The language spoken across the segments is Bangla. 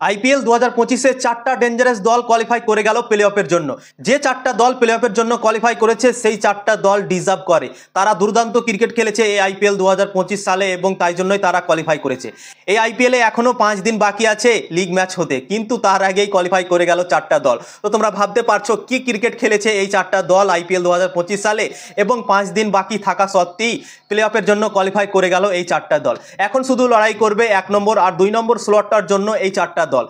আইপিএল 2025-এ 4টা ডেঞ্জারাস দল কোয়ালিফাই করে গেল প্লে অফের জন্য। যে 4টা দল প্লে অফের জন্য কোয়ালিফাই করেছে সেই 4টা দল ডিজার্ভ করে। তারা দুর্দান্ত ক্রিকেট খেলেছে এই আইপিএল 2025 সালে এবং তাই জন্যই তারা কোয়ালিফাই করেছে। এই আইপিএলে এখনো 5 দিন বাকি আছে লিগ ম্যাচ হতে, কিন্তু তার আগেই কোয়ালিফাই করে গেল 4টা দল। তো তোমরা ভাবতে পারছো কি ক্রিকেট খেলেছে এই 4টা দল আইপিএল 2025 সালে, এবং 5 দিন বাকি থাকা সত্ত্বেই প্লে অফের জন্য কোয়ালিফাই করে গেল এই 4টা দল। এখন শুধু লড়াই করবে 1 নম্বর আর 2 নম্বর স্লটটার জন্য এই 4টা দল।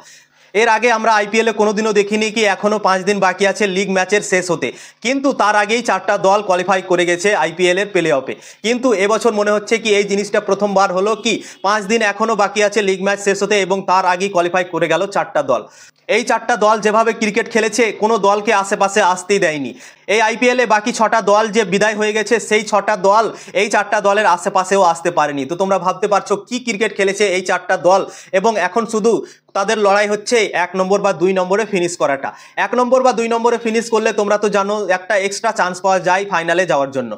এর আগে আমরা আইপিএলে কোনোদিনও দেখিনি কি এখনো 5 দিন বাকি আছে লিগ ম্যাচের শেষ হতে, কিন্তু তার আগেই 4টা দল কোয়ালিফাই করে গেছে আইপিএল এর প্লে অফে। কিন্তু এবছর মনে হচ্ছে কি এই জিনিসটা প্রথমবার হলো কি 5 দিন এখনো বাকি আছে লিগ ম্যাচ শেষ হতে এবং তার আগেই কোয়ালিফাই করে গেল 4টা দল। এই 4টা দল যেভাবে ক্রিকেট খেলেছে কোনো দলকে আশেপাশে আসতেই দেয়নি। এই আইপিএলে বাকি 6টা দল যে বিদায় হয়ে গেছে সেই 6টা দল এই 4টা দলের আশেপাশেও আসতে পারেনি। তো তোমরা ভাবতে পারছো কি ক্রিকেট খেলেছে এই 4টা দল, এবং এখন শুধু তাদের লড়াই হচ্ছে 1 নম্বর বা 2 নম্বরে ফিনিশ করাটা। 1 নম্বর বা 2 নম্বরে ফিনিশ করলে তোমরা তো জানো একটা এক্সট্রা চান্স পাওয়া যায় ফাইনালে যাওয়ার জন্য।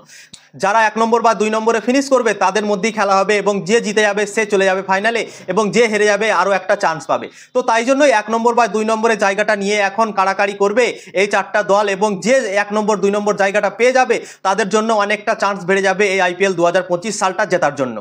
যারা 1 নম্বর বা 2 নম্বরে ফিনিশ করবে তাদের মধ্যেই খেলা হবে, এবং যে জিতে যাবে সে চলে যাবে ফাইনালে, এবং যে হেরে যাবে আরও একটা চান্স পাবে। তো তাই জন্যই 1 নম্বর বা 2 নম্বরের জায়গাটা নিয়ে এখন কাড়াকাড়ি করবে এই 4টা দল, এবং যে 1 নম্বর 2 নম্বর জায়গাটা পেয়ে যাবে তাদের জন্য অনেকটা চান্স বেড়ে যাবে এই আইপিএল 2025 সালটা জেতার জন্য।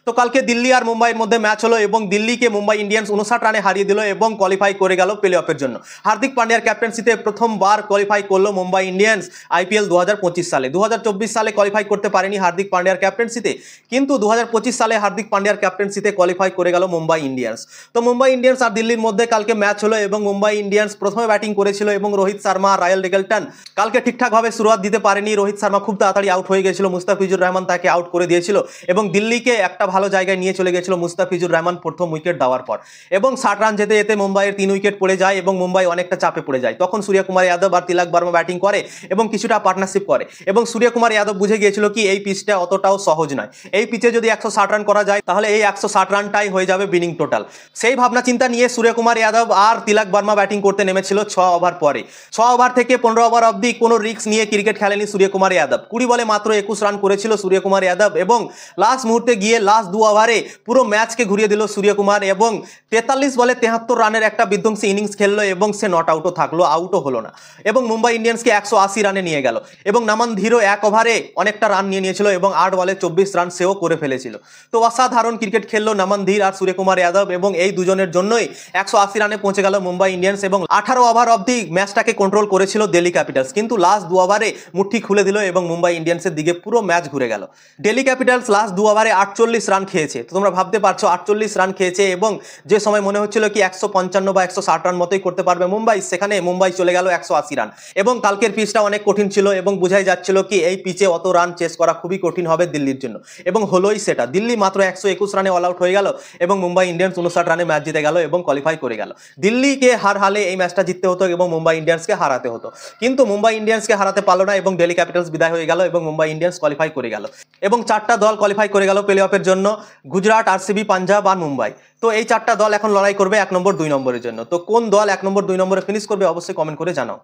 তো কালকে দিল্লি আর মুম্বাইয়ের মধ্যে ম্যাচ হলো এবং দিল্লিকে মুম্বাই ইন্ডিয়ান্স 59 রানে হারিয়ে দিল এবং কোয়ালিফাই করে গেল প্লে অফের জন্য। হার্দিক পান্ডিয়ার ক্যাপ্টেন্সিতে প্রথমবার কোয়ালিফাই করলো মুম্বাই ইন্ডিয়ান্স আইপিএল 2025 সালে। 2024 সালে কোয়ালিফাই করতে পারেনি হার্দিক পান্ডিয়ার ক্যাপ্টেন্সিতে, কিন্তু 2025 সালে হার্দিক পান্ডিয়ার ক্যাপ্টেন্সিতে কোয়ালিফাই করে গেল মুম্বাই ইন্ডিয়ান্স। তো মুম্বাই ইন্ডিয়ান্স আর দিল্লির মধ্যে কালকে ম্যাচ হলো এবং মুম্বাই ইন্ডিয়ান্স প্রথমে ব্যাটিং করেছিল এবং রোহিত শর্মা আর রায়াল রিগেলটন কালকে ঠিকঠাকভাবে শুরুয়াত দিতে পারেনি। রোহিত শর্মা খুব তাড়াতাড়ি আউট হয়ে গেছিল, মুস্তাফিজুর রহমান তাকে আউট করে দিয়েছিল এবং দিল্লিকে একটা ভালো জায়গায় নিয়ে চলে গেছিল মুস্তাফিজুর রহমান প্রথম উইকেট দেওয়ার পর, এবং 60 রান যেতে যেতে মুম্বাইয়ের 3 উইকেট পড়ে যায় এবং মুম্বাই অনেকটা চাপে পড়ে যায়। তখন সূর্যকুমার যাদব আর তিলক বর্মা ব্যাটিং করে এবং কিছুটা পার্টনারশিপ করে, এবং সূর্যকুমার যাদব বুঝে গিয়েছিল কি এই পিচটা অতটাও সহজ নয়। এই পিচে যদি 160 রান করা যায় তাহলে এই 160 রানটাই হয়ে যাবে বিনিং টোটাল। সেই ভাবনা চিন্তা নিয়ে সূর্যকুমার যাদব আর তিলক বর্মা ব্যাটিং করতে নেমেছিল 6 ওভার পরে। 6 ওভার থেকে 15 ওভার অবধি কোনো রিস্ক নিয়ে ক্রিকেট খেলেনি সূর্যকুমার যাদব। 20 বলে মাত্র 21 রান করেছিল সূর্যকুমার যাদব, এবং লাস্ট মুহূর্তে গিয়ে লাস্ট 2 ওভারে পুরো ম্যাচকে ঘুরিয়ে দিল সূর্যকুমার, এবং 43 বলে 73 রানের একটা বিধ্বংসী ইনিংস খেললো এবং সে নট আউটও থাকলো, আউটও হলো না, এবং মুম্বাই ইন্ডিয়ান্সকে 180 রানে নিয়ে গেল। এবং নামান ধীরও 1 ওভারে অনেকটা রান নিয়ে নিয়েছিল এবং 8 বলে 24 রান সেও করে ফেলেছিল। তো অসাধারণ ক্রিকেট খেললো নামান ধীর আর সূর্যকুমার যাদব, এবং এই দুজনের জন্যই 180 রানে পৌঁছে গেল মুম্বাই ইন্ডিয়ান্স, এবং 18 ওভার অবধি ম্যাচটাকে কন্ট্রোল করেছিল দিল্লি ক্যাপিটালস, কিন্তু লাস্ট 2 ওভারে মুঠি খুলে দিল এবং মুম্বাই ইন্ডিয়ান্সের দিকে পুরো ম্যাচ ঘুরে গেল। দিল্লি ক্যাপিটালস লাস্ট 2 ওভারে 48 রান খেয়েছে। তো তোমরা ভাবতে পারছো 48 রান খেয়েছে, এবং যে সময় মনে হচ্ছিল কি 155 বা 160 রান মতোই করতে পারবে মুম্বাই, সেখানে মুম্বাই চলে গেল 180 রান। এবং কালকের পিচটা অনেক কঠিন ছিল এবং বোঝাই যাচ্ছিল কি এই পিচে অত রান চেস করা খুবই কঠিন হবে দিল্লির জন্য, এবং হলোই সেটা। দিল্লি মাত্র 121 রানে অল আউট হয়ে গেল এবং মুম্বাই ইন্ডিয়ান্স 59 রানে ম্যাচ জিতে গেল এবং কোয়ালিফাই করে গেল। দিল্লিকে হার হালে এই ম্যাচটা জিততে হতো এবং মুম্বাই ইন্ডিয়ান্সকে হারাতে হতো, কিন্তু মুম্বাই ইন্ডিয়ান্সকে হারাতে পারলো না এবং দিল্লি ক্যাপিটালস বিদায় হয়ে গেল এবং মুম্বাই ইন্ডিয়ান্স কোয়ালিফাই করে গেল, এবং 4টা দল কোয়ালিফাই করে গেল প্লে অফের জন্য, গুজরাট, আরসিবি, পাঞ্জাব আর মুম্বাই। তো এই 4টা দল এখন লড়াই করবে 1 নম্বর 2 নম্বরের জন্য। তো কোন দল 1 নম্বর 2 নম্বরে ফিনিশ করবে অবশ্যই কমেন্ট করে জানাও।